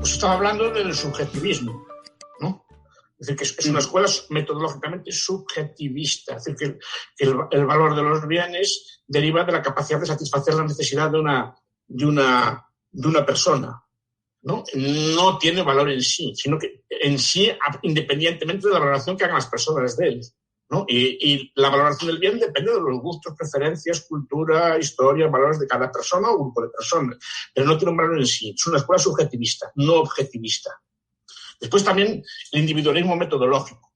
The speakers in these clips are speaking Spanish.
pues estaba hablando del subjetivismo, ¿no? Es decir, que es una escuela metodológicamente subjetivista, es decir, que el valor de los bienes deriva de la capacidad de satisfacer la necesidad de una persona, ¿no? No tiene valor en sí, sino que en sí, independientemente de la valoración que hagan las personas de él, ¿no? Y la valoración del bien depende de los gustos, preferencias, cultura, historia, valores de cada persona o grupo de personas, pero no tiene un valor en sí. Es una escuela subjetivista, no objetivista. Después también el individualismo metodológico,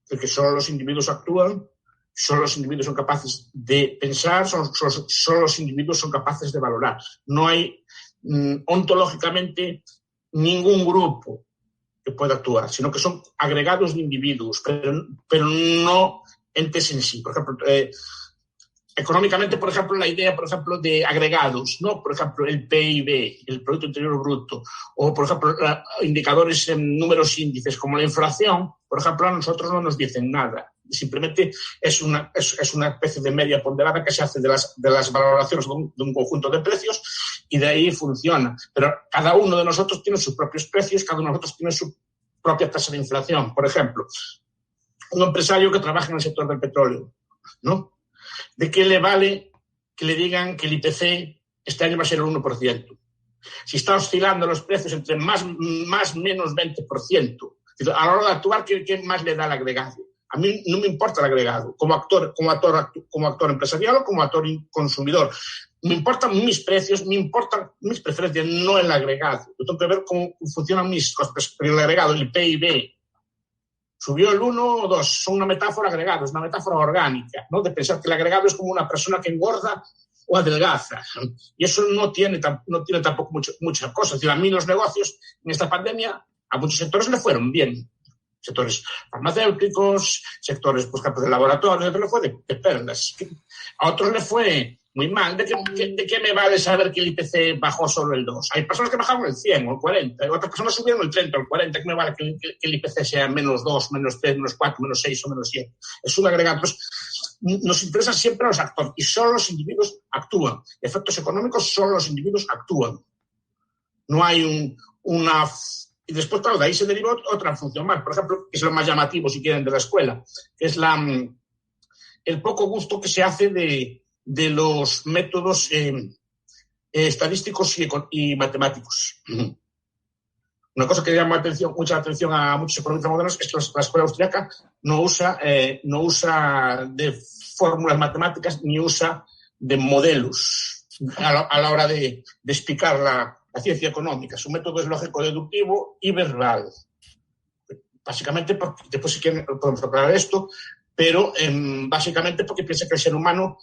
el que solo los individuos actúan, solo los individuos son capaces de pensar, solo los individuos son capaces de valorar. No hay ontológicamente ningún grupo que pueda actuar, sino que son agregados de individuos, pero no entes en sí. Por ejemplo, económicamente, por ejemplo, la idea, por ejemplo, de agregados, ¿no? Por ejemplo, el PIB, el Producto Interior Bruto, o, por ejemplo, indicadores en números índices como la inflación, por ejemplo, a nosotros no nos dicen nada. Simplemente es una especie de media ponderada que se hace de las valoraciones de un conjunto de precios y de ahí funciona. Pero cada uno de nosotros tiene sus propios precios, cada uno de nosotros tiene su propia tasa de inflación. Por ejemplo, un empresario que trabaja en el sector del petróleo, ¿no? ¿De qué le vale que le digan que el IPC este año va a ser el 1%? Si está oscilando los precios entre más menos 20%, a la hora de actuar, ¿qué más le da el agregado? A mí no me importa el agregado, como actor empresarial o como actor consumidor. Me importan mis precios, me importan mis preferencias, no el agregado. Yo tengo que ver cómo funcionan mis costes. Pero el agregado, el PIB, subió el 1 o 2, son una metáfora agregada, es una metáfora orgánica, ¿no? De pensar que el agregado es como una persona que engorda o adelgaza. Y eso no tiene tampoco mucha cosa. Es decir, a mí los negocios en esta pandemia, a muchos sectores le fueron bien. Sectores farmacéuticos, sectores, pues, de laboratorios, le fue de perlas. A otros le fue muy mal. ¿De qué me vale saber que el IPC bajó solo el 2? Hay personas que bajaron el 100 o el 40, hay otras personas subieron el 30 o el 40. ¿Qué me vale que el IPC sea menos 2, menos 3, menos 4, menos 6 o menos 7? Es un agregado. Nos interesan siempre los actores y solo los individuos actúan. Efectos económicos, solo los individuos actúan. No hay una... Y después, claro, de ahí se derivó otra función más. Por ejemplo, que es lo más llamativo, si quieren, de la escuela, que es el poco gusto que se hace de los métodos estadísticos y matemáticos. Una cosa que llama mucha atención a muchos economistas modernos es que la escuela austríaca no usa de fórmulas matemáticas ni usa de modelos a la hora de explicar la ciencia económica. Su método es lógico-deductivo y verbal. Básicamente, porque después si quieren podemos hablar de esto, pero básicamente porque piensa que el ser humano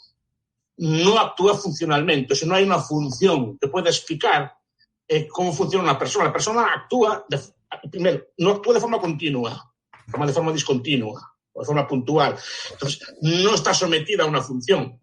no actúa funcionalmente. O sea, no hay una función que pueda explicar cómo funciona una persona. La persona actúa, primero, no actúa de forma continua, de forma discontinua o de forma puntual. Entonces, no está sometida a una función.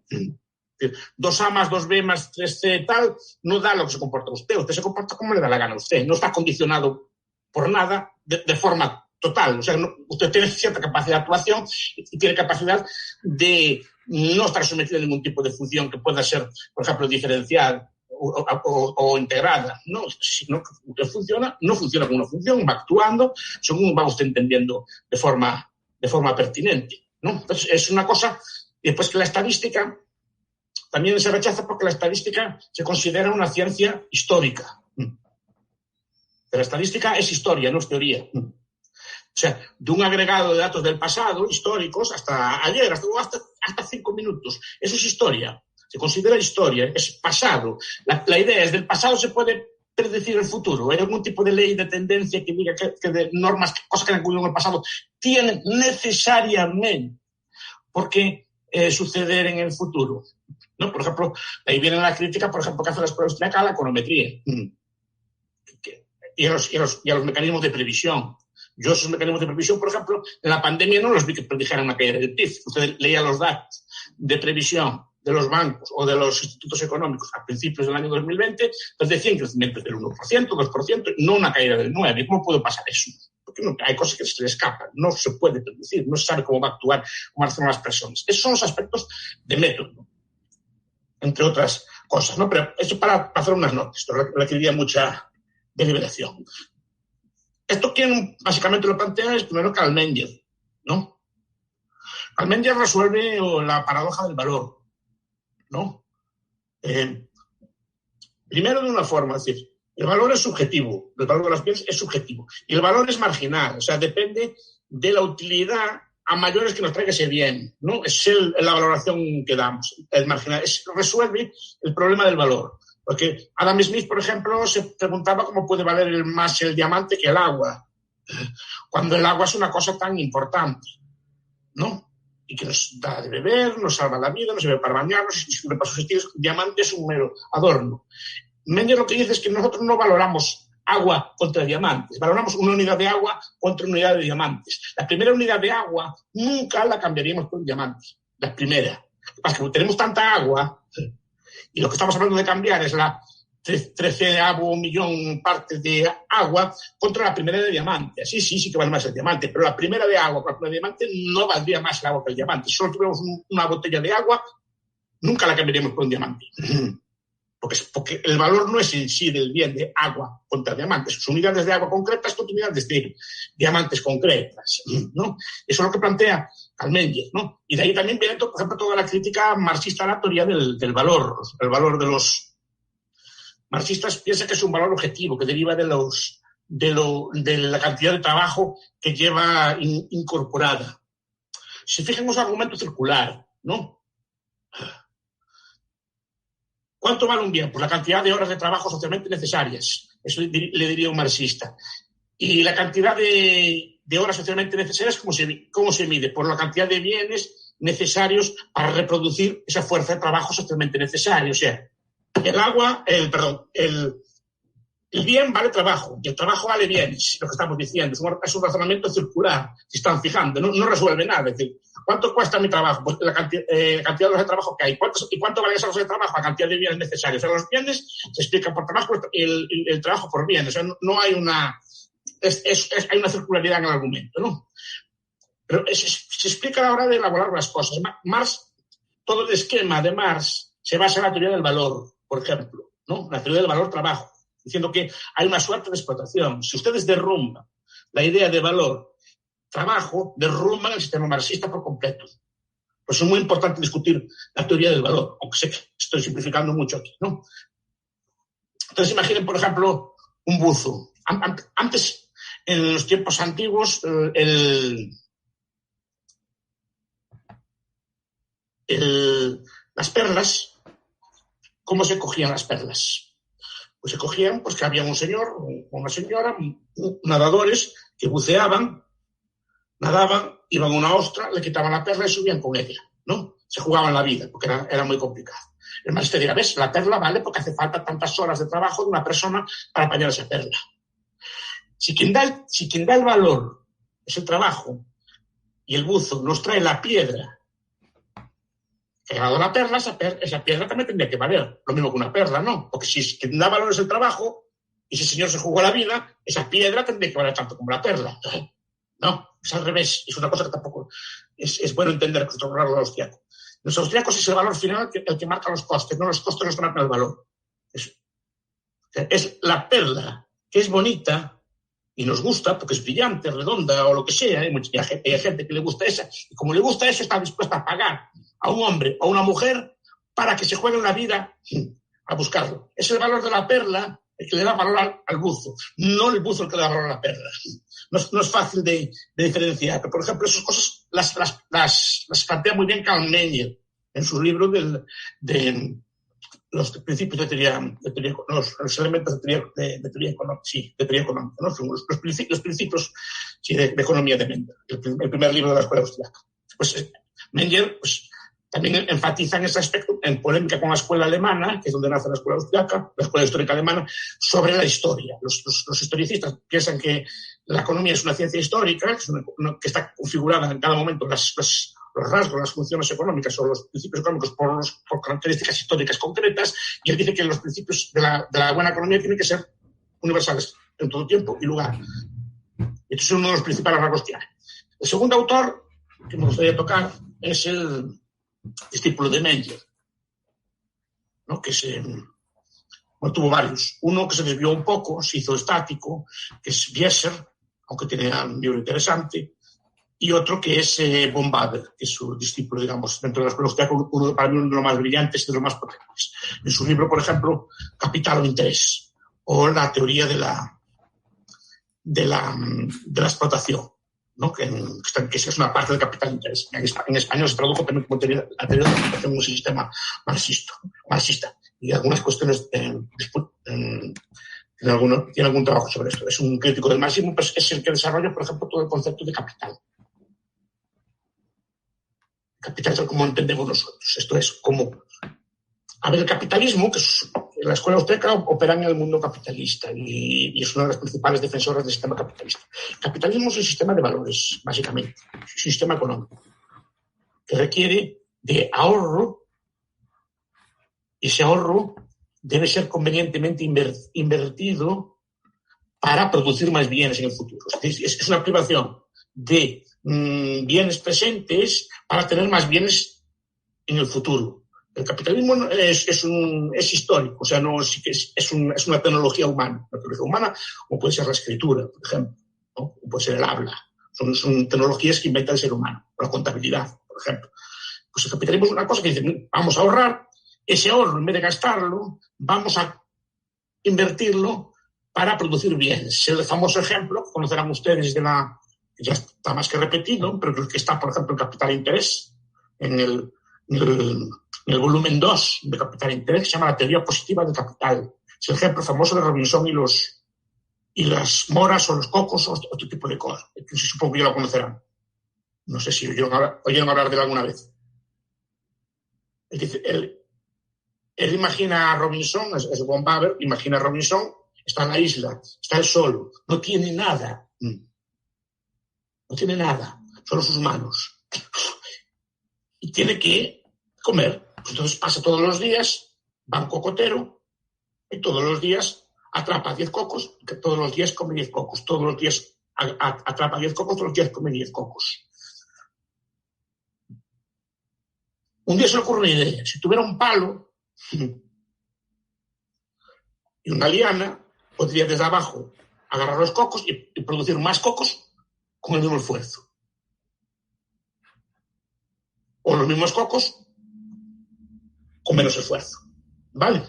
2A más 2B más 3C tal, no da lo que se comporta usted. Usted se comporta como le da la gana a usted. No está condicionado por nada de forma total. O sea, usted tiene cierta capacidad de actuación y tiene capacidad de no estar sometido a ningún tipo de función que pueda ser, por ejemplo, diferencial o integrada. No, si no funciona, no funciona con una función, va actuando según va usted entendiendo de forma pertinente, ¿no? Entonces, es una cosa. Y después que la estadística también se rechaza porque la estadística se considera una ciencia histórica. Pero la estadística es historia, no es teoría. O sea, de un agregado de datos del pasado, históricos, hasta ayer, hasta 5 minutos. Eso es historia. Se considera historia, es pasado. La idea es del pasado se puede predecir el futuro. ¿Hay algún tipo de ley de tendencia que diga que de normas, cosas que han ocurrido en el pasado, tienen necesariamente por qué suceder en el futuro? ¿No? Por ejemplo, ahí viene la crítica, por ejemplo, que hace la escuela austríaca a la econometría y a los mecanismos de previsión. Yo esos mecanismos de previsión, por ejemplo, en la pandemia no los vi que predijeran una caída del PIB. Usted leía los datos de previsión de los bancos o de los institutos económicos a principios del año 2020, pues decían crecimientos del 1%, 2%, no una caída del 9%. ¿Cómo puede pasar eso? Porque hay cosas que se le escapan, no se puede predecir, no se sabe cómo va a actuar, cómo van a hacer las personas. Esos son los aspectos de método, entre otras cosas, ¿no? Pero eso para hacer unas notas, esto requeriría mucha deliberación. Esto quien básicamente lo plantea es primero Carl Menger, ¿no? Carl Menger resuelve la paradoja del valor, ¿no? Primero de una forma, es decir, el valor es subjetivo, el valor de los bienes es subjetivo, y el valor es marginal, o sea, depende de la utilidad a mayores que nos traiga ese bien, ¿no? Es la valoración que damos, el marginal, resuelve el problema del valor. Porque Adam Smith, por ejemplo, se preguntaba cómo puede valer más el diamante que el agua, cuando el agua es una cosa tan importante, ¿no? Y que nos da de beber, nos salva la vida, nos sirve para bañarnos, y para sus estilos, el diamante es un mero adorno. Menger lo que dice es que nosotros no valoramos agua contra diamantes, valoramos una unidad de agua contra una unidad de diamantes. La primera unidad de agua nunca la cambiaríamos por un diamante, la primera. Porque tenemos tanta agua, y lo que estamos hablando de cambiar es la 13avo millón partes de agua contra la primera de diamante. Sí que vale más el diamante, pero la primera de agua contra la diamante no valdría más el agua que el diamante. Si solo tuviéramos una botella de agua, nunca la cambiaríamos por un diamante. Porque el valor no es en sí del bien de agua contra diamantes. Sus unidades de agua concretas contra unidades de diamantes concretas, ¿no? Eso es lo que plantea Carl Menger, ¿no? Y de ahí también viene, por ejemplo, toda la crítica marxista a la teoría del valor. El valor de los marxistas piensan que es un valor objetivo, que deriva de la cantidad de trabajo que lleva incorporada. Si fijan, es un argumento circular, ¿no? ¿Cuánto vale un bien? Pues la cantidad de horas de trabajo socialmente necesarias. Eso le diría un marxista. Y la cantidad de horas socialmente necesarias, ¿cómo se mide? Por la cantidad de bienes necesarios para reproducir esa fuerza de trabajo socialmente necesaria. O sea, el bien vale trabajo y el trabajo vale bienes, lo que estamos diciendo. Es un razonamiento circular, si están fijando, no resuelve nada. Es decir, ¿cuánto cuesta mi trabajo? Pues la cantidad de horas de trabajo que hay. ¿Y cuánto vale esas horas de trabajo? La cantidad de bienes necesarios. O sea, los bienes se explican por trabajo, el trabajo por bienes. O sea, no hay hay una circularidad en el argumento, ¿no? Pero se explica a la hora de elaborar las cosas. Marx, todo el esquema de Marx se basa en la teoría del valor, por ejemplo, ¿no? La teoría del valor-trabajo, diciendo que hay una suerte de explotación. Si ustedes derrumban la idea de valor-trabajo, derrumban el sistema marxista por completo. Pues es muy importante discutir la teoría del valor, aunque sé que estoy simplificando mucho aquí, ¿no? Entonces imaginen, por ejemplo, un buzo. Antes, en los tiempos antiguos, las perlas, ¿cómo se cogían las perlas? Pues se cogían, pues que había un señor o una señora, nadadores, que buceaban, nadaban, iban a una ostra, le quitaban la perla y subían con ella, ¿no? Se jugaban la vida, porque era muy complicado. El maestro dirá, ¿ves? La perla vale porque hace falta tantas horas de trabajo de una persona para apañar esa perla. Si quien da el valor es el trabajo y el buzo nos trae la piedra que ha dado la perla, esa piedra también tendría que valer. Lo mismo que una perla, ¿no? Porque si quien da valor es el trabajo y si el señor se jugó la vida, esa piedra tendría que valer tanto como la perla. No, es al revés. Es una cosa que tampoco es bueno entender que es raro austriaco. Los austríacos es el valor final el que marca los costes, no los costes los que marcan el valor. Es la perla, que es bonita y nos gusta porque es brillante, redonda o lo que sea. Hay gente que le gusta esa y como le gusta eso está dispuesta a pagar a un hombre o a una mujer para que se jueguen la vida a buscarlo. Es el valor de la perla el que le da valor al buzo, no el buzo el que le da valor a la perla. No es fácil de diferenciar. Pero, por ejemplo, esas cosas las plantea muy bien Carl Menger en su libro de los principios de teoría, los elementos de teoría económica, ¿no? Los principios de economía de Menger, el primer libro de la escuela austriaca. Pues Menger también enfatiza en ese aspecto, en polémica con la escuela alemana, que es donde nace la escuela austriaca, la escuela histórica alemana, sobre la historia. Los historicistas piensan que la economía es una ciencia histórica, que está configurada en cada momento los rasgos, las funciones económicas o los principios económicos por características históricas concretas, y él dice que los principios de la buena economía tienen que ser universales en todo tiempo y lugar. Este es uno de los principales rasgos que hay. El segundo autor que me gustaría tocar es el discípulo de Menger, ¿no? Tuvo varios. Uno que se desvió un poco, se hizo estático, que es Bieser, aunque tiene un libro interesante, y otro que es von Baber, que es su discípulo, digamos, dentro de la escuela austríaca, para mí uno de los más brillantes y de los más potentes. En su libro, por ejemplo, Capital o Interés, o la teoría de la explotación, ¿no? que es una parte del capital de interés. En español se tradujo también como teoría de la explotación en un sistema marxista. Y algunas cuestiones tiene algún trabajo sobre esto. Es un crítico del marxismo, pero es el que desarrolla, por ejemplo, todo el concepto de capital. Capital tal como entendemos nosotros. Esto es como... A ver, el capitalismo, que la escuela austríaca opera en el mundo capitalista y es una de las principales defensoras del sistema capitalista. El capitalismo es un sistema de valores, básicamente. Es un sistema económico que requiere de ahorro, y ese ahorro debe ser convenientemente invertido para producir más bienes en el futuro. Es una privación de bienes presentes para tener más bienes en el futuro. El capitalismo es histórico, o sea, no es una tecnología humana. La tecnología humana, como puede ser la escritura, por ejemplo, ¿no? O puede ser el habla. Son tecnologías que inventa el ser humano, o la contabilidad, por ejemplo. Pues el capitalismo es una cosa que dice, vamos a ahorrar, ese ahorro, en vez de gastarlo, vamos a invertirlo para producir bienes. El famoso ejemplo, que conocerán ustedes que ya está más que repetido, pero que está, por ejemplo, en Capital e Interés, en el volumen 2 de Capital e Interés, que se llama la teoría positiva del capital. Es el ejemplo famoso de Robinson y las moras o los cocos o otro tipo de cosas. Que supongo que ya lo conocerán. No sé si oyeron hablar de él alguna vez. Él imagina a Robinson, es von Baber, imagina a Robinson, está en la isla, está él solo, no tiene nada. No tiene nada, solo sus manos. Y tiene que comer. Pues entonces pasa todos los días, va a un cocotero y todos los días atrapa 10 cocos, que todos los días come 10 cocos, todos los días atrapa 10 cocos, todos los días come 10 cocos. Un día se le ocurre una idea. Si tuviera un palo y una liana, podría desde abajo agarrar los cocos y producir más cocos con el mismo esfuerzo. O los mismos cocos con menos esfuerzo. ¿Vale?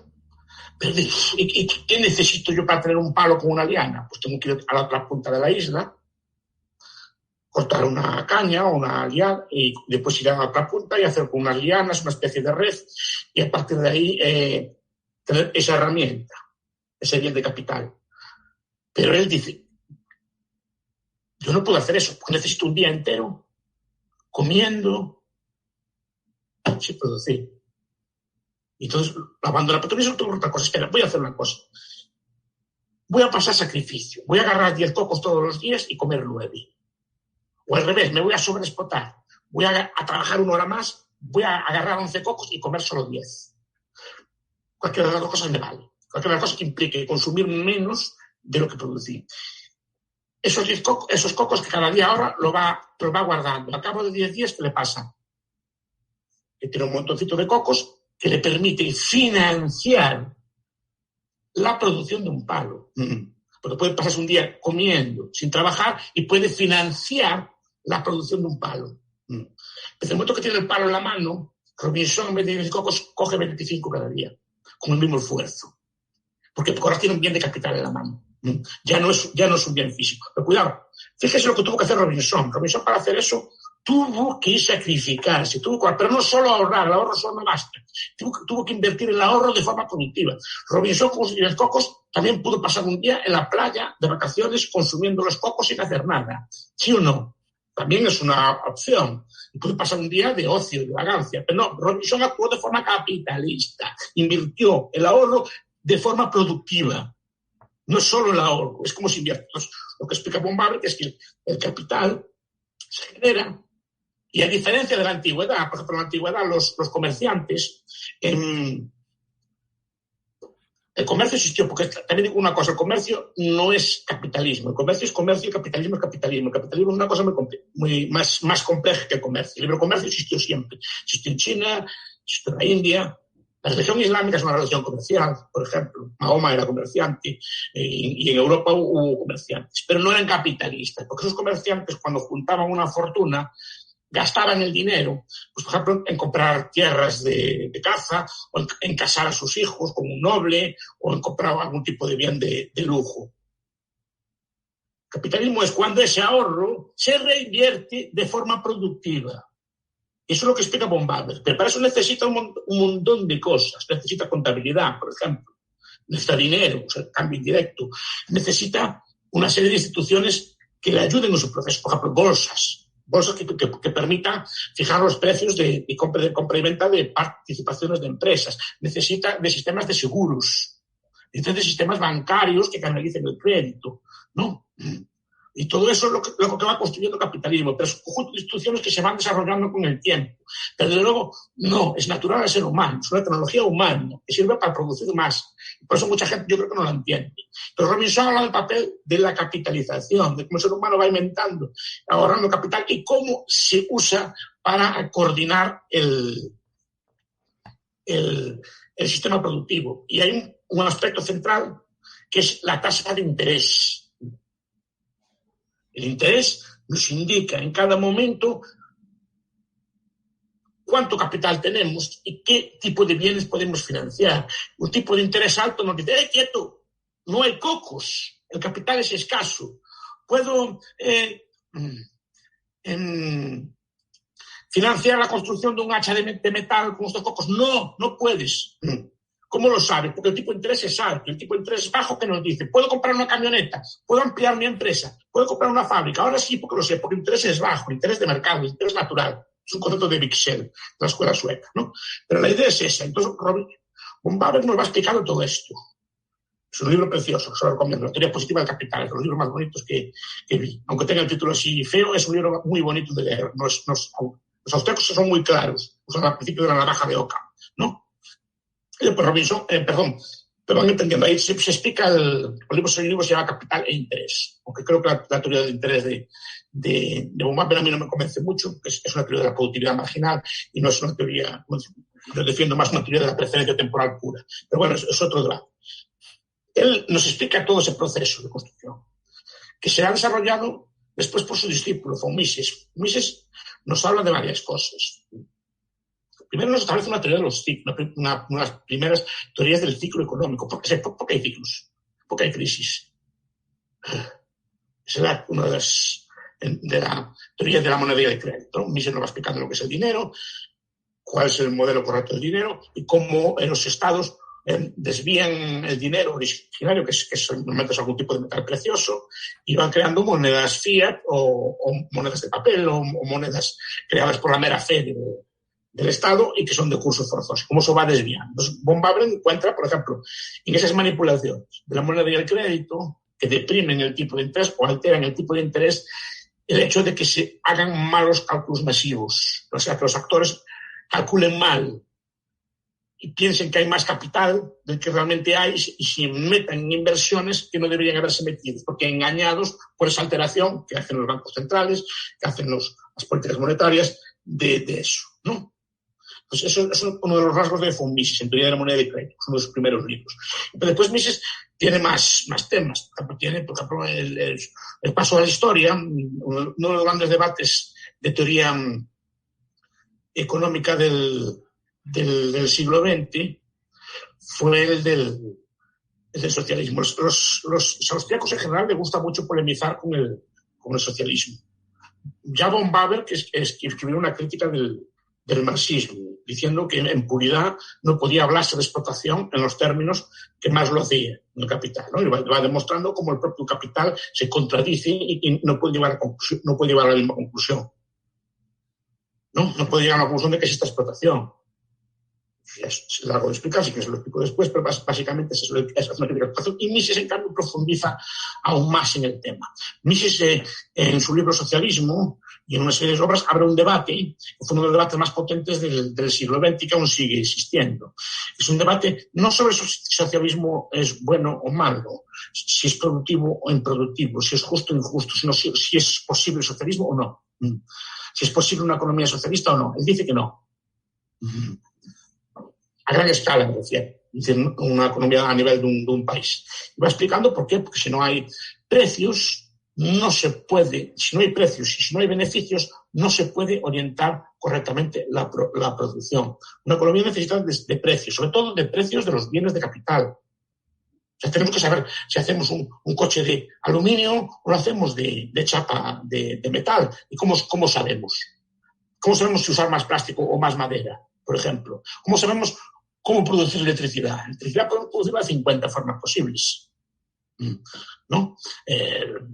Pero ¿y qué necesito yo para tener un palo con una liana? Pues tengo que ir a la otra punta de la isla, cortar una caña o una liana y después ir a la otra punta y hacer con unas lianas una especie de red y a partir de ahí tener esa herramienta, ese bien de capital. Pero él dice, yo no puedo hacer eso porque necesito un día entero comiendo sin producir. Y entonces lo abandona. Pero también tengo otra cosa. Espera, voy a hacer una cosa. Voy a pasar sacrificio. Voy a agarrar 10 cocos todos los días y comer 9. O al revés, me voy a sobreexplotar. Voy a trabajar 1 hora más, voy a agarrar 11 cocos y comer solo 10. Cualquiera de las dos cosas me vale. Cualquiera de las cosas que implique consumir menos de lo que producí. Esos cocos que cada día ahora los va guardando. Al cabo de 10 días, ¿qué le pasa? Que tiene un montoncito de cocos que le permiten financiar la producción de un palo. Porque puede pasarse un día comiendo, sin trabajar, y puede financiar la producción de un palo. Desde el momento que tiene el palo en la mano, Robinson, en vez de 10 cocos, coge 25 cada día, con el mismo esfuerzo. Porque ahora tiene un bien de capital en la mano. Ya no es un bien físico. Pero cuidado, fíjese lo que tuvo que hacer Robinson. Robinson, para hacer eso, tuvo que sacrificarse, pero no solo ahorrar, el ahorro solo no basta. Tuvo que invertir el ahorro de forma productiva. Robinson, con sus 10 cocos, también pudo pasar un día en la playa de vacaciones consumiendo los cocos sin hacer nada. ¿Sí o no? También es una opción. Y pudo pasar un día de ocio, de vagancia. Pero no, Robinson actuó de forma capitalista. Invirtió el ahorro de forma productiva. No es solo el ahorro, es como si inviertes. Lo que explica von Baber es que el capital se genera. Y a diferencia de la antigüedad, por ejemplo, en la antigüedad los comerciantes, el comercio existió, porque también digo una cosa, el comercio no es capitalismo, el comercio es comercio y el capitalismo es capitalismo. El capitalismo es una cosa muy más compleja que el comercio. El libre comercio existió siempre, existió en China, existió en la India, La religión islámica es una religión comercial, por ejemplo. Mahoma era comerciante y en Europa hubo comerciantes, pero no eran capitalistas, porque esos comerciantes cuando juntaban una fortuna gastaban el dinero, pues por ejemplo, en comprar tierras de caza o en casar a sus hijos con un noble o en comprar algún tipo de bien de lujo. Capitalismo es cuando ese ahorro se reinvierte de forma productiva. Eso es lo que explica von Baber. Pero para eso necesita un montón de cosas. Necesita contabilidad, por ejemplo. Necesita dinero, o sea, cambio indirecto. Necesita una serie de instituciones que le ayuden en su proceso. Por ejemplo, bolsas que permitan fijar los precios de compra y venta de participaciones de empresas. Necesita de sistemas de seguros. Necesita de sistemas bancarios que canalicen el crédito, ¿no? Y todo eso es lo que va construyendo el capitalismo, pero es un conjunto de instituciones que se van desarrollando con el tiempo. Pero desde luego, no, es natural al ser humano, es una tecnología humana que sirve para producir más. Y por eso mucha gente yo creo que no lo entiende. Pero Robinson habla del papel de la capitalización, de cómo el ser humano va inventando, ahorrando capital y cómo se usa para coordinar el sistema productivo. Y hay un aspecto central que es la tasa de interés. El interés nos indica en cada momento cuánto capital tenemos y qué tipo de bienes podemos financiar. Un tipo de interés alto nos dice, quieto, no hay cocos, el capital es escaso. ¿Puedo financiar la construcción de un hacha de metal con estos cocos? No, no puedes. ¿Cómo lo sabes? Porque el tipo de interés es alto, el tipo de interés bajo que nos dice, ¿puedo comprar una camioneta? ¿Puedo ampliar mi empresa? ¿Puedo comprar una fábrica? Ahora sí, porque lo sé, porque el interés es bajo, el interés de mercado, el interés natural. Es un concepto de Wicksell, de la escuela sueca, ¿no? Pero la idea es esa. Entonces, von Baber nos va explicando todo esto. Es un libro precioso, se lo recomiendo. La teoría positiva del capital, es de los libros más bonitos que vi. Aunque tenga el título así feo, es un libro muy bonito de leer. Los austríacos son muy claros, usan al principio de la navaja de Occam, ¿no? Pues Robinson, perdón, entendiendo, ahí se explica el libro se llama Capital e Interés, aunque creo que la teoría del interés de von Baber a mí no me convence mucho, que es una teoría de la productividad marginal y no es una teoría, yo defiendo más una teoría de la preferencia temporal pura, pero bueno, es otro debate. Él nos explica todo ese proceso de construcción, que se ha desarrollado después por su discípulo, von Mises. Mises nos habla de varias cosas. Primero nos establece una teoría de los ciclos, una de las primeras teorías del ciclo económico. ¿Por qué hay ciclos? Porque hay crisis. Esa es una de las teorías de la moneda y del crédito. Mises nos va explicando lo que es el dinero, cuál es el modelo correcto del dinero y cómo en los estados desvían el dinero originario, que normalmente es algún tipo de metal precioso, y van creando monedas fiat o monedas de papel o monedas creadas por la mera fe del Estado y que son de curso forzoso. ¿Cómo se va desviando? Entonces, von Baber encuentra, por ejemplo, en esas manipulaciones de la moneda y el crédito que deprimen el tipo de interés o alteran el tipo de interés, el hecho de que se hagan malos cálculos masivos. O sea, que los actores calculen mal y piensen que hay más capital del que realmente hay y se metan en inversiones que no deberían haberse metido, porque engañados por esa alteración que hacen los bancos centrales, que hacen las políticas monetarias de eso, ¿no? Pues eso es uno de los rasgos de von Mises, en teoría de la moneda y crédito, es uno de sus primeros libros. Pero después Mises tiene más temas. Tiene, por ejemplo, el paso a la historia, uno de los grandes debates de teoría económica del siglo XX fue el del socialismo. Los austríacos en general les gusta mucho polemizar con el socialismo. Ya von Baber, que escribió una crítica del marxismo, diciendo que en puridad no podía hablarse de explotación en los términos que más lo hacía en el capital, ¿no? Y va demostrando cómo el propio capital se contradice y no puede llevar a la misma conclusión. No puede llegar a la conclusión de que exista explotación. Es largo de explicar, sí que se lo explico después, pero básicamente es una crítica explotación. Y Mises, en cambio, profundiza aún más en el tema. Mises, en su libro Socialismo y en una serie de obras, abre un debate, que fue uno de los debates más potentes del siglo XX y que aún sigue existiendo. Es un debate no sobre si el socialismo es bueno o malo, si es productivo o improductivo, si es justo o injusto, sino si es posible el socialismo o no. Si es posible una economía socialista o no. Él dice que no. a gran escala, me refiero, es decir, una economía a nivel de un país. Y va explicando por qué, porque si no hay precios, no se puede, si no hay precios y si no hay beneficios, no se puede orientar correctamente la producción. Una economía necesita de precios, sobre todo de precios de los bienes de capital. O sea, tenemos que saber si hacemos un coche de aluminio o lo hacemos de chapa de metal. ¿Y cómo sabemos? ¿Cómo sabemos si usar más plástico o más madera, por ejemplo? ¿Cómo sabemos cómo producir electricidad? Electricidad podemos producirla de 50 formas posibles, ¿no?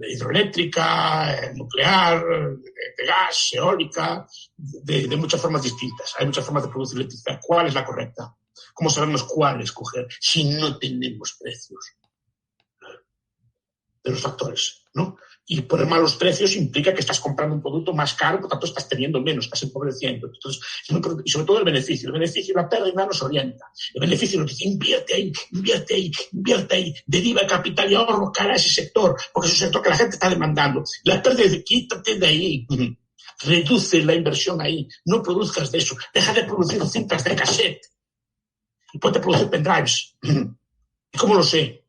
Hidroeléctrica, nuclear, de gas, eólica, de muchas formas distintas. Hay muchas formas de producir electricidad. ¿Cuál es la correcta? ¿Cómo sabemos cuál escoger si no tenemos precios de los factores, ¿no? Y poner malos precios implica que estás comprando un producto más caro, por tanto estás teniendo menos, estás empobreciendo. Entonces, y sobre todo el beneficio, la pérdida nos orienta. El beneficio nos dice, invierte ahí, deriva capital y ahorro cara a ese sector, porque es un sector que la gente está demandando. La pérdida dice, quítate de ahí, reduce la inversión ahí, no produzcas de eso, deja de producir cintas de cassette y ponte a producir pendrives. ¿Cómo lo sé?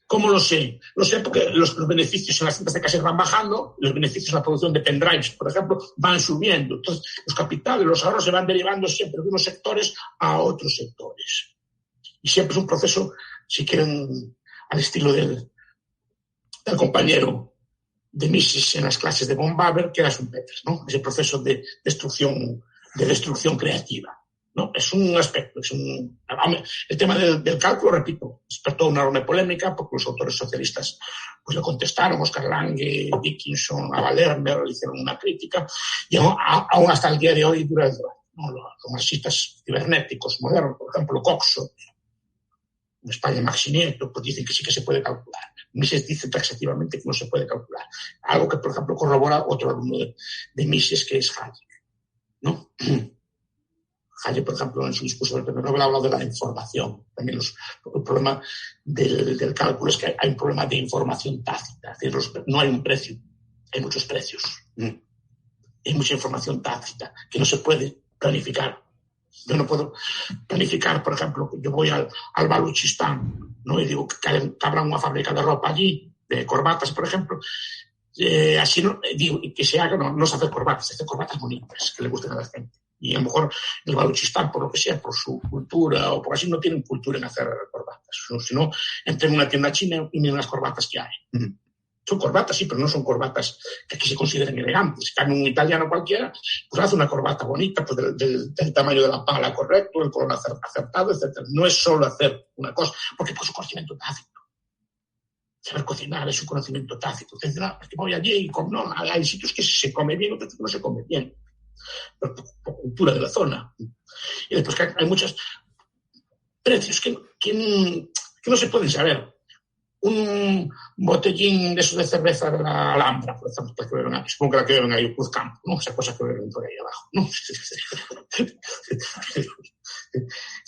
¿Cómo lo sé? Lo sé porque los beneficios en las cintas de cassette van bajando, los beneficios en la producción de pendrives, por ejemplo, van subiendo. Entonces, los capitales, los ahorros se van derivando siempre de unos sectores a otros sectores. Y siempre es un proceso, si quieren, al estilo del compañero de Mises en las clases de von Baber, que era Schumpeter, ¿no? Ese proceso de destrucción creativa, ¿no? Es un aspecto, el tema del cálculo, repito, despertó una enorme polémica porque los autores socialistas pues le contestaron, Oscar Lange, Dickinson, Ava Lerner, le hicieron una crítica y aún hasta el día de hoy dura el debate, ¿no? Los marxistas cibernéticos modernos, por ejemplo, Coxo, en España Maxi Nieto, pues dicen que sí que se puede calcular. Mises dice taxativamente que no se puede calcular. Algo que, por ejemplo, corrobora otro alumno de Mises, que es Hayek, ¿no? Hayek, por ejemplo, en su discurso del premio Nobel ha hablado de la información. También el problema del cálculo es que hay un problema de información tácita. Es decir, no hay un precio, hay muchos precios. Hay mucha información tácita que no se puede planificar. Yo no puedo planificar, por ejemplo, yo voy al Baluchistán, ¿no? Y digo que habrá una fábrica de ropa allí, de corbatas, por ejemplo. Así no, digo, que se haga, no se hace corbatas, se hace corbatas bonitas, que le gusten a la gente. Y a lo mejor el Baluchistán, por lo que sea, por su cultura o por así, no tienen cultura en hacer corbatas. Si no, entre en una tienda china y miren las corbatas que hay. Son corbatas, sí, pero no son corbatas que aquí se consideren elegantes. Si cae un italiano cualquiera, pues hace una corbata bonita, pues del tamaño de la pala correcto, el color acertado, etc. No es solo hacer una cosa, porque es un conocimiento tácito. Saber cocinar es un conocimiento tácito. Entonces, porque voy allí y no, hay sitios que se come bien, otros que no se come bien. Por cultura de la zona. Y después que hay muchos precios que no se pueden saber. Un botellín de esos de cerveza de la Alhambra, por ejemplo, que beben ahí. Supongo que la que beben ahí, Cruzcampo, ¿no? Esa cosa que beben por ahí abajo, ¿no?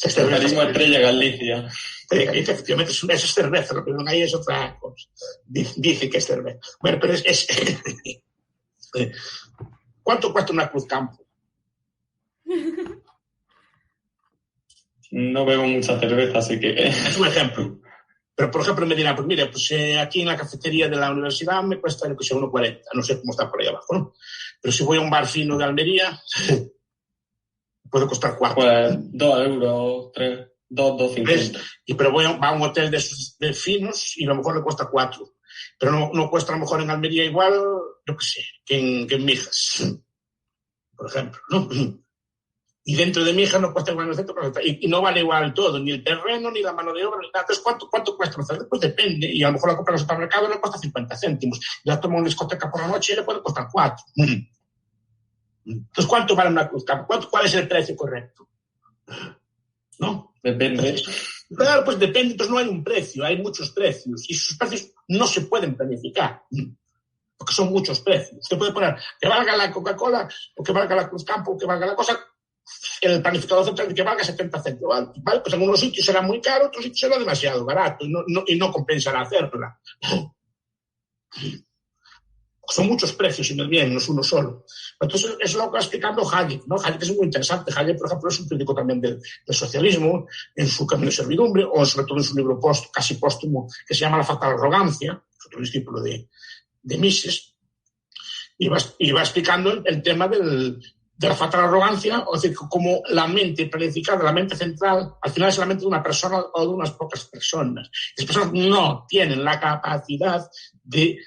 El carisma estrella Galicia. Galicia, efectivamente, es cerveza, lo que beben ahí es otra cosa. Dice que es cerveza. Bueno, pero es ¿cuánto cuesta una Cruzcampo? No bebo mucha cerveza, así que... Es un ejemplo. Pero, por ejemplo, me dirán, pues mire, pues aquí en la cafetería de la universidad me cuesta, yo que sé, 1,40. No sé cómo está por ahí abajo, ¿no? Pero si voy a un bar fino de Almería, puede costar 4. Pues 2 euros, 3, 2,50. Pero va a un hotel de finos y a lo mejor le cuesta 4. Pero no cuesta a lo mejor en Almería igual, yo que sé, que en Mijas, por ejemplo, ¿no? Y dentro de Mijas no cuesta igual el centro, y no vale igual todo, ni el terreno, ni la mano de obra, ni nada. Entonces, ¿cuánto cuesta un cerdo? Pues depende. Y a lo mejor la compra en el supermercado le cuesta 50 céntimos. La toma una discoteca por la noche y le puede costar 4. Entonces, ¿cuánto vale una Cruzcampo? ¿Cuál es el precio correcto? ¿No? Depende. Entonces, claro, pues depende. Entonces no hay un precio, hay muchos precios. Y esos precios no se pueden planificar. Porque son muchos precios. Usted puede poner que valga la Coca-Cola, o que valga la Cruzcampo, o que valga la cosa. El planificador central de que valga 70 céntimos. ¿Vale? Pues en algunos sitios será muy caro, otros sitios será demasiado barato y no compensará hacerla. Son muchos precios, y no es bien, no es uno solo. Entonces, es lo que va explicando Hayek, ¿no? Hayek es muy interesante. Hayek, por ejemplo, es un crítico también del socialismo, en su Camino de Servidumbre, o sobre todo en su libro casi póstumo, que se llama La fatal arrogancia, es otro discípulo de Mises, y va explicando el tema de la fatal arrogancia, o decir, como la mente planificada, la mente central, al final es la mente de una persona o de unas pocas personas. Las personas no tienen la capacidad de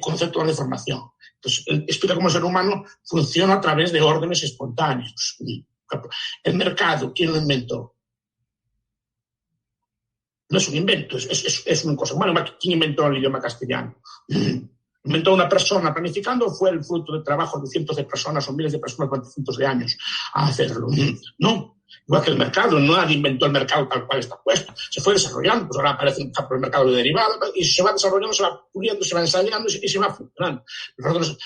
conceptuar la información. Entonces, él explica cómo el ser humano funciona a través de órdenes espontáneos. El mercado, ¿quién lo inventó? No es un invento, es una cosa. Bueno, ¿quién inventó el idioma castellano? Inventó una persona planificando, fue el fruto del trabajo de cientos de personas o miles de personas durante cientos de años a hacerlo. No. Igual que el mercado, nadie inventó el mercado tal cual está puesto. Se fue desarrollando, pues ahora aparece el mercado de derivados y se va desarrollando, se va puliendo, se va ensayando y se va funcionando.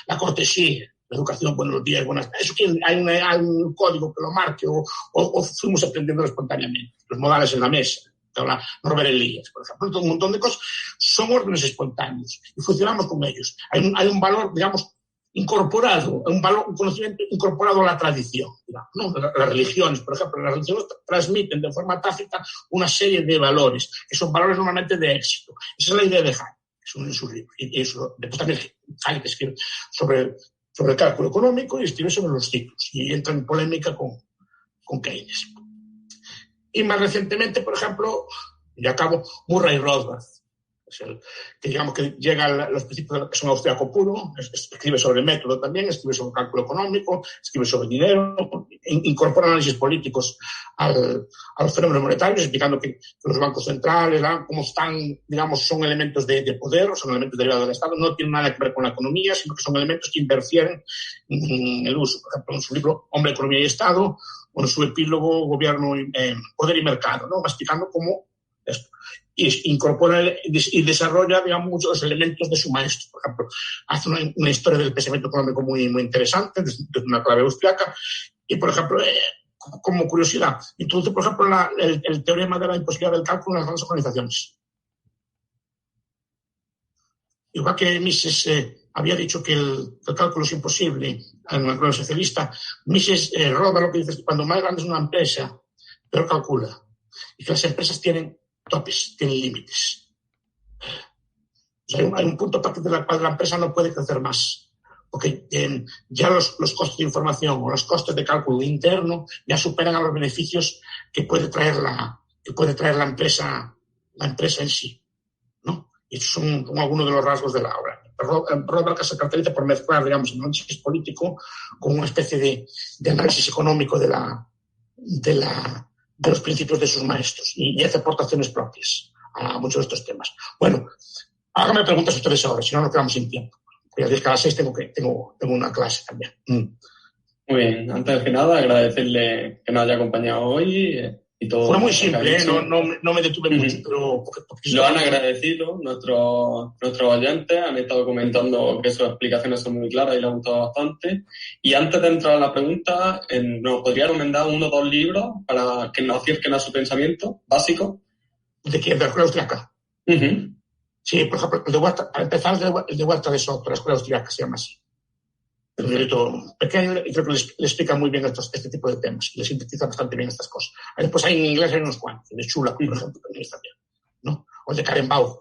La cortesía, la educación, buenos días, buenas tardes. Eso hay un código que lo marque o fuimos aprendiendo espontáneamente. Los modales en la mesa. Norbert Elias, por ejemplo, un montón de cosas son órdenes espontáneos y funcionamos con ellos. Hay un valor, digamos, incorporado, un conocimiento incorporado a la tradición. Digamos, ¿no? Las religiones, por ejemplo, las religiones transmiten de forma tácita una serie de valores, que son valores normalmente de éxito. Esa es la idea de Hayek, en su libro. Y eso, después también Hayek escribe sobre el cálculo económico y escribe sobre los ciclos. Y entra en polémica con Keynes. Y más recientemente, por ejemplo, y acabo, Murray Rothbard, es el que digamos que llega a los principios que son austríaco puro, escribe sobre el método también, escribe sobre el cálculo económico, escribe sobre el dinero, incorpora análisis políticos a los fenómenos monetarios, explicando que los bancos centrales, cómo están, digamos, son elementos de poder, son elementos derivados del Estado, no tienen nada que ver con la economía, sino que son elementos que interfieren en el uso. Por ejemplo, en su libro Hombre, Economía y Estado, o en su epílogo Gobierno, Poder y Mercado, ¿no? Va explicando cómo esto. Y incorpora y desarrolla, digamos, muchos elementos de su maestro. Por ejemplo, hace una historia del pensamiento económico muy, muy interesante, desde una clave austriaca. Y, por ejemplo, como curiosidad, introduce, por ejemplo, el teorema de la imposibilidad del cálculo en las grandes organizaciones. Igual que Mises había dicho que el cálculo es imposible en el economía socialista, Mises Rothbard lo que dice es que cuando más grande es una empresa, peor calcula. Y que las empresas tienen topes, tienen límites. O sea, hay un punto a partir del cual la empresa no puede crecer más. Porque ya los costes de información o los costes de cálculo interno ya superan a los beneficios que puede traer la empresa en sí, ¿no? Y esos son algunos de los rasgos de la obra. Rothbard se caracteriza por mezclar, digamos, el análisis político con una especie de análisis económico de los principios de sus maestros y hace aportaciones propias a muchos de estos temas. Bueno, háganme preguntas ustedes ahora, si no nos quedamos sin tiempo. Ya que a las 6 tengo una clase también. Muy bien, antes que nada agradecerle que nos haya acompañado hoy y todo. Fue muy simple, no me detuve mucho, pero... Lo han agradecido nuestros oyentes, han estado comentando que sus explicaciones son muy claras y les ha gustado bastante. Y antes de entrar a la pregunta, ¿nos podría recomendar 1 o 2 libros para que nos acerquen a su pensamiento básico? ¿De quién? ¿De la escuela austriaca? Sí, por ejemplo, para empezar, el de Walter de Soto, la escuela austriaca se llama así. Es un librito pequeño y creo que le explica muy bien este tipo de temas. Le sintetiza bastante bien estas cosas. Después hay en inglés hay unos cuantos. El de Schulach, por ejemplo, también está bien, ¿no? O el de Karen Bauch.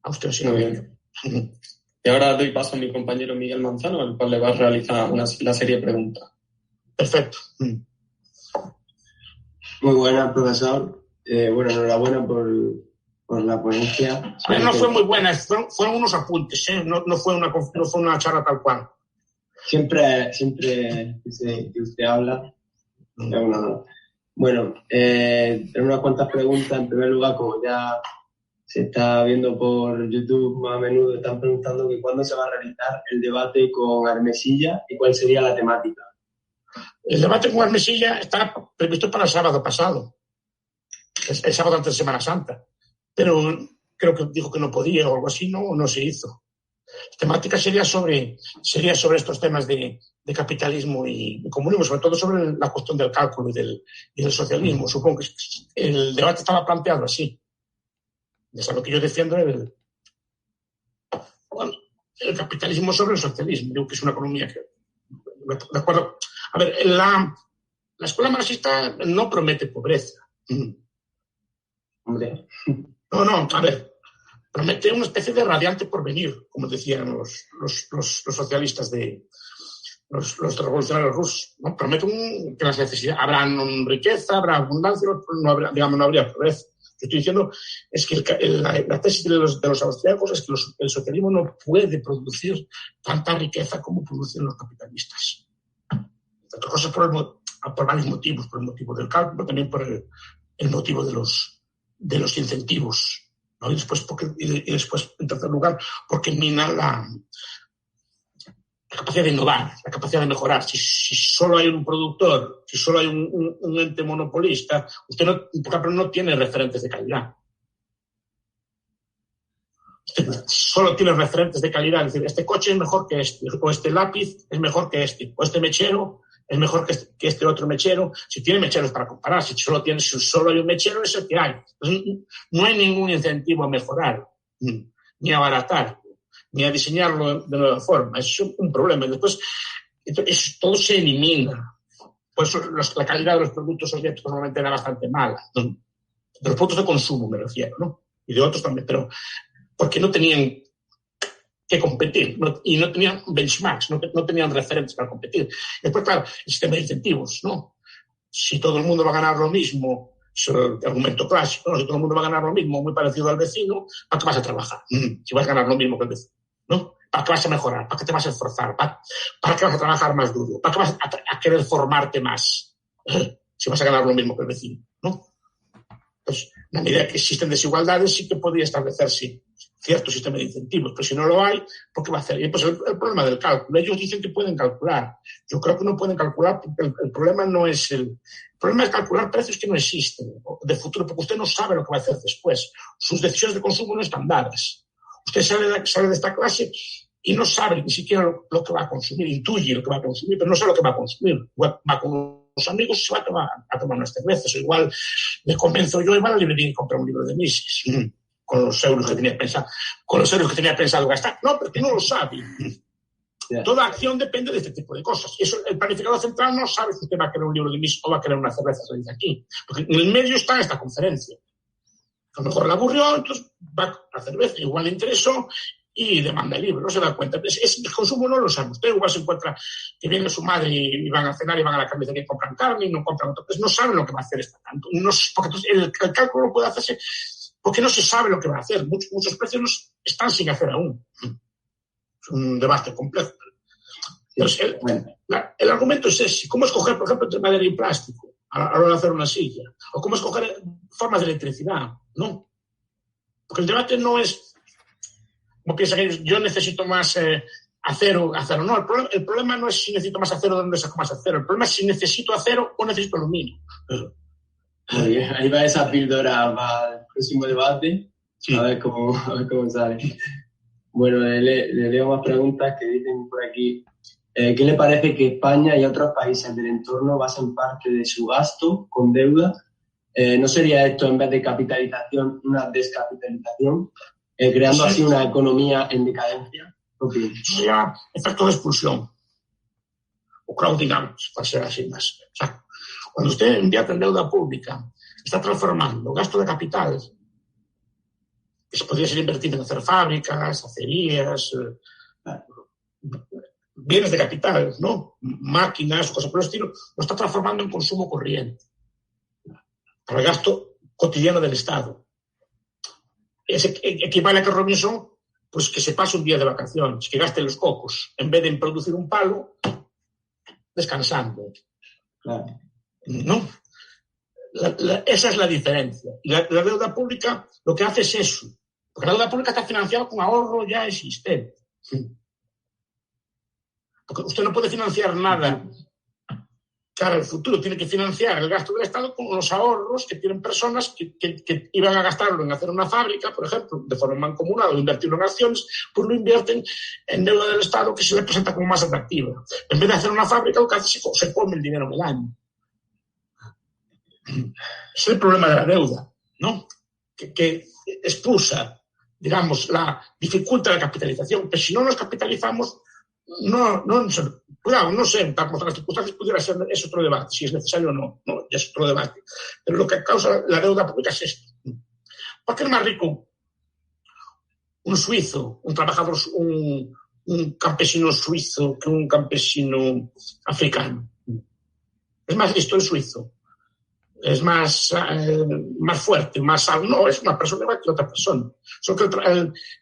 Austria, sí. Muy bien. Y ahora doy paso a mi compañero Miguel Manzano, al cual le va a realizar la serie de preguntas. Perfecto. Muy buena, profesor. Enhorabuena por la ponencia. No fue muy buena, fueron unos apuntes, no fue una charla tal cual. Siempre que usted habla, es un honor. Bueno, tengo unas cuantas preguntas. En primer lugar, como ya se está viendo por YouTube más a menudo, están preguntando que cuándo se va a realizar el debate con Armesilla y cuál sería la temática. El debate con Armesilla está previsto para el sábado pasado, el sábado antes de Semana Santa, pero creo que dijo que no podía o algo así, no se hizo. La temática sería sobre estos temas de capitalismo y comunismo, sobre todo sobre la cuestión del cálculo y del socialismo. Supongo que el debate estaba planteado así. Es lo que yo defiendo. Bueno, el capitalismo sobre el socialismo. Digo que es una economía que... De acuerdo. A ver, la escuela marxista no promete pobreza. Hombre. No, a ver, promete una especie de radiante porvenir, como decían los socialistas los revolucionarios rusos, ¿no? Prometen que las necesidades, habrá riqueza, habrá abundancia, no habría pobreza. Lo que estoy diciendo es que la tesis de los austriacos es que el socialismo no puede producir tanta riqueza como producen los capitalistas. Entre otras cosas por varios motivos, por el motivo del cálculo, también por el motivo de los incentivos, ¿no? Y después, en tercer lugar, porque mina la capacidad de innovar, la capacidad de mejorar. Si solo hay un productor, si solo hay un ente monopolista, usted por ejemplo, no tiene referentes de calidad. Usted solo tiene referentes de calidad. Es decir, este coche es mejor que este, o este lápiz es mejor que este, o este mechero es mejor que este otro mechero. Si tiene mecheros para comparar, si solo hay un mechero, es el que hay. Entonces, no hay ningún incentivo a mejorar, ni a abaratar, ni a diseñarlo de nueva forma. Es un problema. Después, todo se elimina. Por eso la calidad de los productos soviéticos normalmente era bastante mala. ¿No? De los productos de consumo me refiero, ¿no? Y de otros también, pero porque no tenían que competir y no tenían benchmarks, no tenían referentes para competir. Después, claro, el sistema de incentivos, ¿no? Si todo el mundo va a ganar lo mismo, es el argumento clásico, ¿no? Si todo el mundo va a ganar lo mismo, muy parecido al vecino, ¿para qué vas a trabajar? Si vas a ganar lo mismo que el vecino, ¿no? ¿Para qué vas a mejorar? ¿Para qué te vas a esforzar? ¿Para qué vas a trabajar más duro? ¿Para qué vas a querer formarte más? Si vas a ganar lo mismo que el vecino, ¿no? Pues, en la medida que existen desigualdades, sí que podría establecerse cierto sistema de incentivos, pero si no lo hay, ¿por qué va a hacer? Y pues el problema del cálculo. Ellos dicen que pueden calcular. Yo creo que no pueden calcular porque el problema no es el problema es calcular precios que no existen de futuro, porque usted no sabe lo que va a hacer después. Sus decisiones de consumo no están dadas. Usted sale de esta clase y no sabe ni siquiera lo que va a consumir, intuye lo que va a consumir, pero no sabe lo que va a consumir. Va con los amigos y se va a tomar unas cervezas. O igual le convenzo yo y va a la librería y compra un libro de Mises. Con los euros que tenía pensado gastar. No, porque no lo sabe. Yeah. Toda acción depende de este tipo de cosas. Y eso, el planificador central no sabe si usted va a querer un libro de Mises o va a querer una cerveza, se dice aquí. Porque en el medio está esta conferencia. A lo mejor le aburrió, entonces va a la cerveza, igual le interesó y demanda el libro, no se da cuenta. El consumo no lo sabe. Usted igual se encuentra que viene su madre y van a cenar y van a la carnicería y compran carne y no compran otro. Pues no saben lo que va a hacer esta tanto. Porque entonces el cálculo no puede hacerse porque no se sabe lo que va a hacer. Muchos precios están sin hacer aún. Es un debate complejo. Entonces, el argumento es ese. ¿Cómo escoger, por ejemplo, entre madera y plástico a la hora de hacer una silla? ¿O cómo escoger formas de electricidad? No. Porque el debate no es, como piensan ellos, yo necesito más acero. No, el problema no es si necesito más acero, ¿de dónde saco más acero? El problema es si necesito acero o necesito aluminio. Ahí va esa píldora para el próximo debate. Sí. A ver cómo sale. Bueno, le leo más preguntas que dicen por aquí. ¿Qué le parece que España y otros países del entorno basen parte de su gasto con deuda? ¿No sería esto, en vez de capitalización, una descapitalización, creando así una economía en decadencia? Sería efecto de expulsión o crowding out, para ser así más. O sea, cuando usted invierte en deuda pública, está transformando gasto de capital, que se podría ser invertido en hacer fábricas, acerías, bienes de capital, ¿no? Máquinas, cosas por el estilo, lo está transformando en consumo corriente, para el gasto cotidiano del Estado. Ese equivale a que Robinson, pues que se pase un día de vacaciones, que gaste los cocos, en vez de producir un palo, descansando. Claro. ¿No? Esa es la diferencia. Y la deuda pública lo que hace es eso. Porque la deuda pública está financiada con ahorro ya existente. Porque usted no puede financiar nada cara al futuro. Tiene que financiar el gasto del Estado con los ahorros que tienen personas que iban a gastarlo en hacer una fábrica, por ejemplo, de forma mancomunada, o invertirlo en acciones, pues lo invierten en deuda del Estado que se le presenta como más atractiva. En vez de hacer una fábrica, lo que hace es se come el dinero en el año. Es el problema de la deuda, ¿no? Que expulsa digamos, dificulta la capitalización, pero si no nos capitalizamos, cuidado, no sé, por las circunstancias pudiera ser, es otro debate, si es necesario o no, ya es otro debate. Pero lo que causa la deuda pública es esto. ¿Por qué es más rico un suizo, un trabajador, un campesino suizo que un campesino africano? Es más listo el suizo, es más fuerte, no, es una persona igual que otra persona. Solo que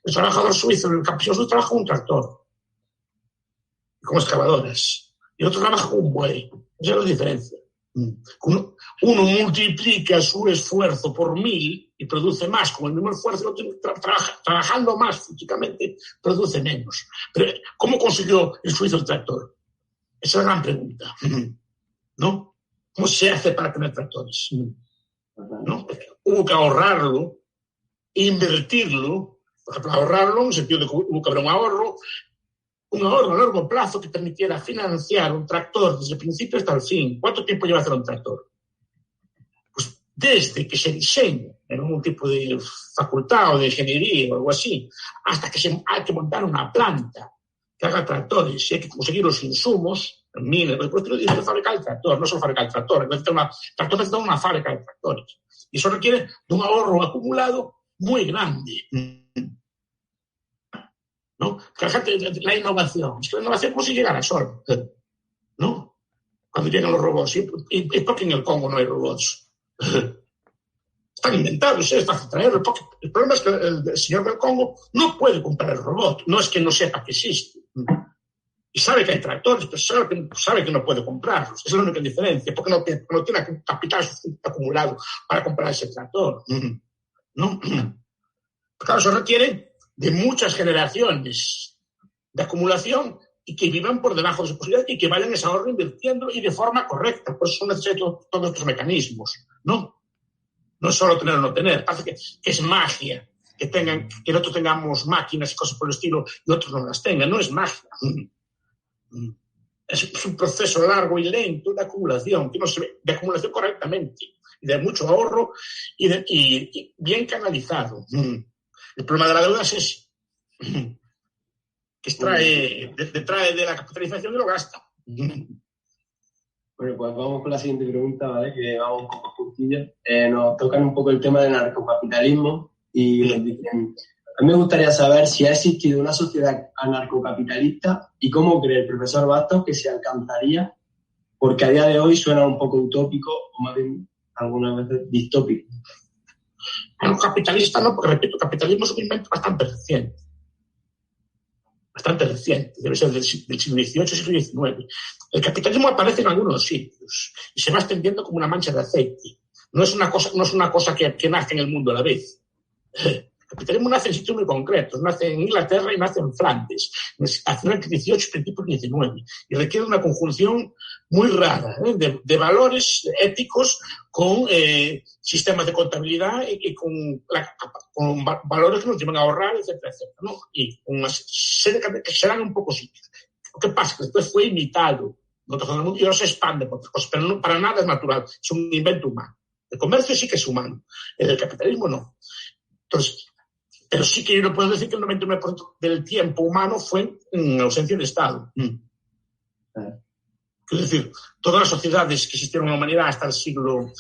el trabajador suizo, el campesino suizo trabaja con un tractor, como excavadoras, y el otro trabaja con un buey. Esa es la diferencia. Uno multiplica su esfuerzo por 1000 y produce más con el mismo esfuerzo, el otro trabajando más físicamente produce menos. Pero ¿cómo consiguió el suizo el tractor? Esa es la gran pregunta, ¿no? ¿Cómo se hace para tener tractores? ¿No? Hubo que ahorrarlo, invertirlo, por ejemplo, ahorrarlo en el sentido de que hubo que haber un ahorro a largo plazo que permitiera financiar un tractor desde el principio hasta el fin. ¿Cuánto tiempo lleva hacer un tractor? Pues desde que se diseña en un tipo de facultad o de ingeniería o algo así, hasta que hay que montar una planta que haga tractores y hay que conseguir los insumos, minas, después hay que fabricar el tractor, no solo fabricar el tractor, necesita una fábrica de tractores. Y eso requiere de un ahorro acumulado muy grande. ¿No? La innovación. Es que la innovación ¿cómo se llegará solo? ¿No? Cuando llegan los robots. ¿Y por qué en el Congo no hay robots? Están inventados, es fácil traerlos. El problema es que el señor del Congo no puede comprar el robot. No es que no sepa que existe. Y sabe que hay tractores, pero sabe que no puede comprarlos. Esa es la única diferencia. Porque no tiene capital suficiente acumulado para comprar ese tractor. ¿No? Claro, eso requiere de muchas generaciones de acumulación y que vivan por debajo de su posibilidad y que vayan ese ahorro invirtiendo y de forma correcta. Por eso son necesarios todos estos mecanismos, ¿no? No es solo tener o no tener. Parece que es magia que nosotros tengamos máquinas y cosas por el estilo y otros no las tengan. No es magia. Es un proceso largo y lento de acumulación, que no se ve, de acumulación correctamente, y de mucho ahorro y bien canalizado. El problema de la deuda es ese, que detrae de la capitalización y lo gasta. Bueno, pues vamos con la siguiente pregunta, ¿vale? Que vamos un poco justillas. Nos tocan un poco el tema del narcocapitalismo y nos dicen, a mí me gustaría saber si ha existido una sociedad anarcocapitalista y cómo cree el profesor Bastos que se alcanzaría, porque a día de hoy suena un poco utópico o más bien algunas veces distópico. Capitalista no, porque repito, el capitalismo es un invento bastante reciente. Debe ser del siglo XVIII, siglo XIX. El capitalismo aparece en algunos sitios y se va extendiendo como una mancha de aceite. No es una cosa que nace en el mundo a la vez. El capitalismo nace en sitios muy concretos, nace en Inglaterra y nace en Flandes, a finales del XVIII y principios del XIX, y requiere una conjunción muy rara de valores éticos con sistemas de contabilidad y con valores que nos llevan a ahorrar, etcétera, etcétera, ¿no? Y con una serie que serán un poco sitios. Lo que pasa es que después fue imitado en otros mundo y ahora se expande por otras cosas, pero no, para nada es natural, es un invento humano. El comercio sí que es humano, el capitalismo no. Entonces, pero sí que yo no puedo decir que el 99% del tiempo humano fue en ausencia de Estado. Es decir, todas las sociedades que existieron en la humanidad hasta el siglo...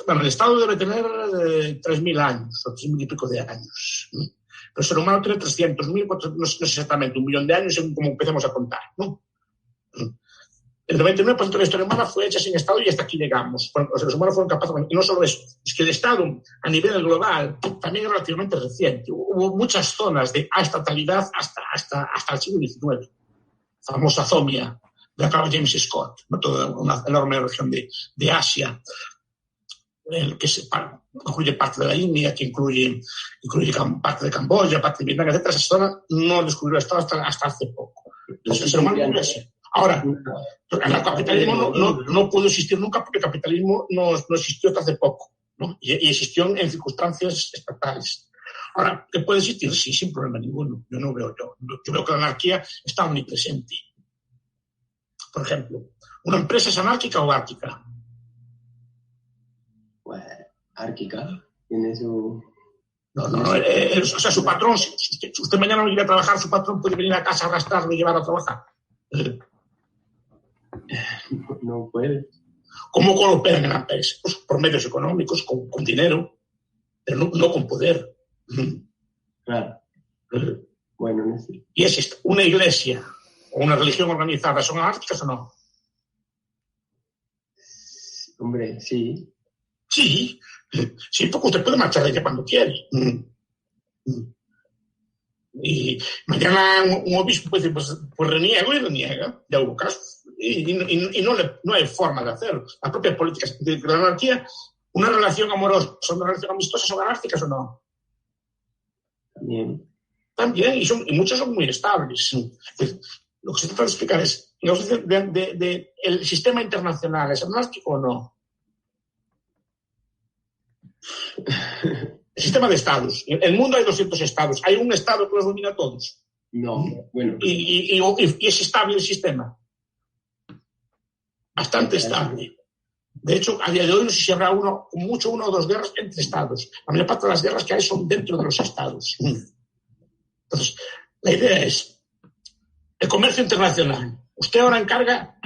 bueno, el Estado debe tener 3.000 años, o 3.000 y pico de años. Pero el ser humano tiene 300.000, no sé exactamente, 1 millón de años según como empecemos a contar, ¿no? El 99% de la historia humana fue hecha sin Estado y hasta aquí llegamos. Bueno, los seres humanos fueron capaces, y no solo eso, es que el Estado a nivel global también es relativamente reciente. Hubo muchas zonas de estatalidad hasta el siglo XIX. La famosa Zomia, de la que habla James Scott, ¿no? Toda una enorme región de Asia, que incluye parte de la India, que incluye parte de Camboya, parte de Vietnam, etc. Esa zona no descubrió el Estado hasta hace poco. Entonces, el ser humano no es así. Ahora, el capitalismo no pudo existir nunca porque el capitalismo no existió hasta hace poco, ¿no? Y existió en circunstancias estatales. Ahora, ¿qué puede existir? Sí, sin problema ninguno. Yo veo que la anarquía está omnipresente. Por ejemplo, ¿una empresa es anárquica o árquica? Pues árquica. Tiene su... O sea, su patrón, si usted mañana no llega a trabajar, su patrón puede venir a casa, arrastrarlo y llevarlo a trabajar. No puede. ¿Cómo operan en la empresa? Pues por medios económicos, con dinero, pero no con poder. Claro. Bueno, no sé. ¿Y es una iglesia o una religión organizada son anárquicas o no? Hombre, sí. Sí, porque usted puede marchar de ella cuando quiere. Y mañana un obispo puede decir, pues reniego y reniega. Ya hubo casos. Y no hay forma de hacerlo. Las propias políticas de la anarquía, una relación amorosa, una relación amistosa, ¿son anárquicas o no? También, y muchas son muy estables. Pues, lo que se trata de explicar es, ¿el sistema internacional es anárquico o no? El sistema de estados. En el mundo hay 200 estados. ¿Hay un estado que los domina a todos? No, bueno. ¿Y es estable el sistema? Bastante estable. De hecho, a día de hoy no sé si habrá una o dos guerras entre estados. La mayor parte de las guerras que hay son dentro de los estados. Entonces, la idea es el comercio internacional. Usted ahora encarga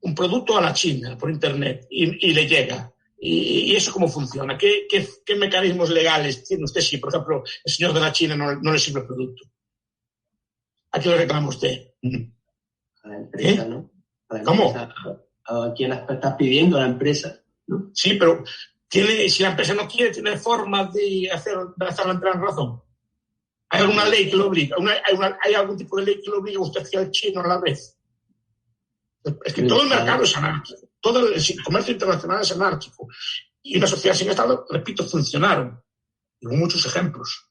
un producto a la China por internet y le llega. ¿Y eso cómo funciona? ¿Qué mecanismos legales tiene usted si, por ejemplo, el señor de la China no le sirve el producto? ¿A quién le reclama usted? A la empresa, ¿no? ¿Cómo? ¿A quién la estás pidiendo? A la empresa, ¿no? Sí, pero si la empresa no quiere, tiene forma de hacerla entrar en razón. ¿Hay alguna ley que lo obliga? ¿Hay algún tipo de ley que lo obliga a usted hacia el chino a la vez? Es que todo el mercado es anárquico. Todo el comercio internacional es anárquico. Y una sociedad sin Estado, repito, funcionaron. Hubo muchos ejemplos.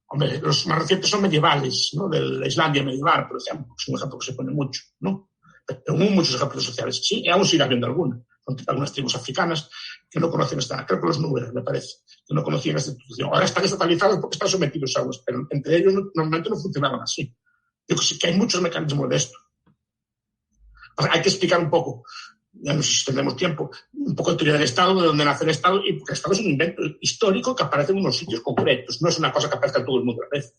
Hombre, los más recientes son medievales, ¿no? De la Islandia medieval, por ejemplo. Es un ejemplo que se pone mucho, ¿no? Pero hubo muchos ejemplos sociales. Sí, y aún sigue habiendo algunas tribus africanas que no conocen creo que los números, me parece, que no conocían esta institución. Ahora están estatalizados porque están sometidos a unos, pero entre ellos normalmente no funcionaban así. Yo creo que hay muchos mecanismos de esto. Hay que explicar un poco, ya no sé si tendremos tiempo, un poco de teoría del Estado, de dónde nace el Estado, y porque el Estado es un invento histórico que aparece en unos sitios concretos, no es una cosa que aparezca en todo el mundo a la vez.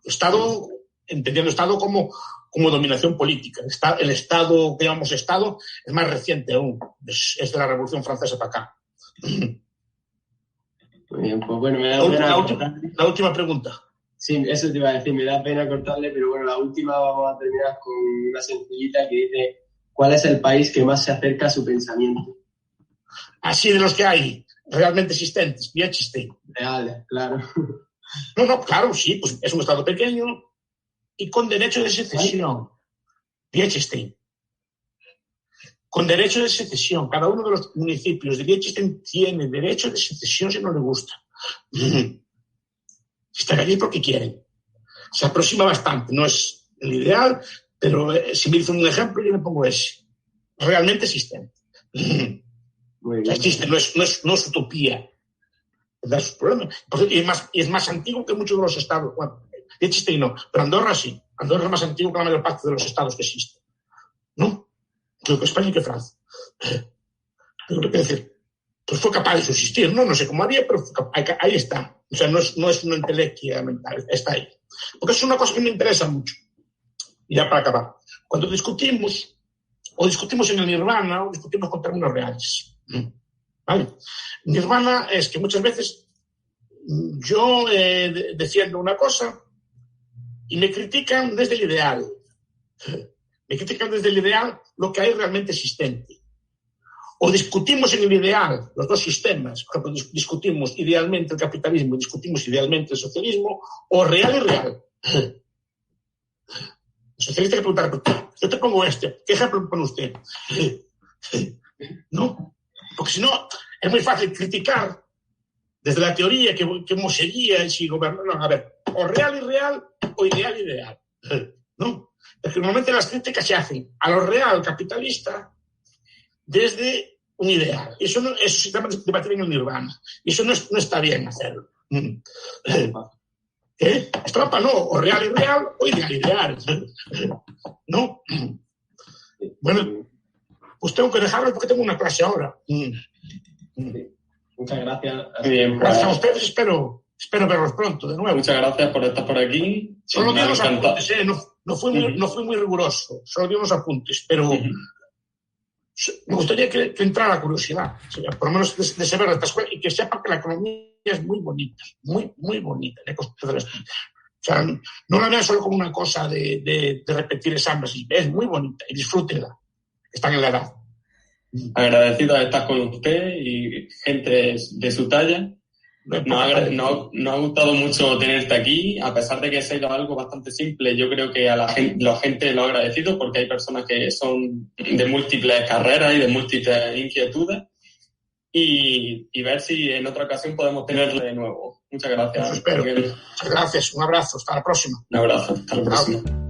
Estado, entendiendo Estado como dominación política. El Estado que llamamos Estado es más reciente aún, es de la Revolución Francesa para acá. Muy bien, pues bueno, me da pena la última pregunta. Sí, eso te iba a decir, me da pena cortarle, pero bueno, la última vamos a terminar con una sencillita que dice, ¿cuál es el país que más se acerca a su pensamiento? Así de los que hay, realmente existentes, Liechtenstein. Reales, claro. No, claro, sí, pues es un estado pequeño y con derecho de secesión. Liechtenstein. Con derecho de secesión. Cada uno de los municipios de Liechtenstein tiene derecho de secesión si no le gusta. Están allí porque quieren. Se aproxima bastante. No es el ideal, pero si me dicen un ejemplo, yo le pongo ese. Realmente existente. Existe, no es utopía. Da sus problemas. Y es más antiguo que muchos de los estados. Bueno, Liechtenstein no, pero Andorra sí. Andorra es más antiguo que la mayor parte de los estados que existen. ¿No? Creo que España y que Francia. Pero ¿qué decir? Pues fue capaz de subsistir, ¿no? No sé cómo haría, pero ahí está. O sea, no es una entelequia mental, está ahí. Porque es una cosa que me interesa mucho. Y ya para acabar. Cuando discutimos en el nirvana, o discutimos con términos reales. ¿Vale? Nirvana es que muchas veces yo defiendo una cosa y me critican desde el ideal. Me critican desde el ideal lo que hay realmente existente. O discutimos en el ideal los dos sistemas, por ejemplo, discutimos idealmente el capitalismo y discutimos idealmente el socialismo, o real y real. El socialista hay que preguntar, yo te pongo ¿qué ejemplo me pone usted? ¿No? Porque si no, es muy fácil criticar desde la teoría que sería si gobierno. No, a ver, o real y real, o ideal y ideal. ¿No? Porque normalmente las críticas se hacen a lo real capitalista desde un ideal. Eso se llama debatir en el nirvana. Y eso no está bien hacerlo. Es trampa, no. O real y real, o ideal y ideal. ¿No? Bueno, pues tengo que dejarlo porque tengo una clase ahora. Muchas gracias. Bien, Gracias a ustedes, espero verlos pronto de nuevo. Muchas gracias por estar por aquí. Solo Me di ha unos encantado. apuntes, no fui muy riguroso, solo di unos apuntes, pero me gustaría que entrara la curiosidad, o sea, por lo menos de saber de esta escuela, y que sepa que la economía es muy bonita, muy bonita. O sea, no la vean solo como una cosa de repetir exámenes, es muy bonita y disfrútenla, están en la edad. Agradecido de estar con usted y gente de su talla. Nos ha gustado mucho tenerte aquí, a pesar de que sea algo bastante simple. Yo creo que a la gente lo ha agradecido, porque hay personas que son de múltiples carreras y de múltiples inquietudes, y ver si en otra ocasión podemos tenerle de nuevo. Muchas gracias. Eso espero. Muchas gracias, un abrazo, hasta la próxima. Un abrazo, hasta la próxima.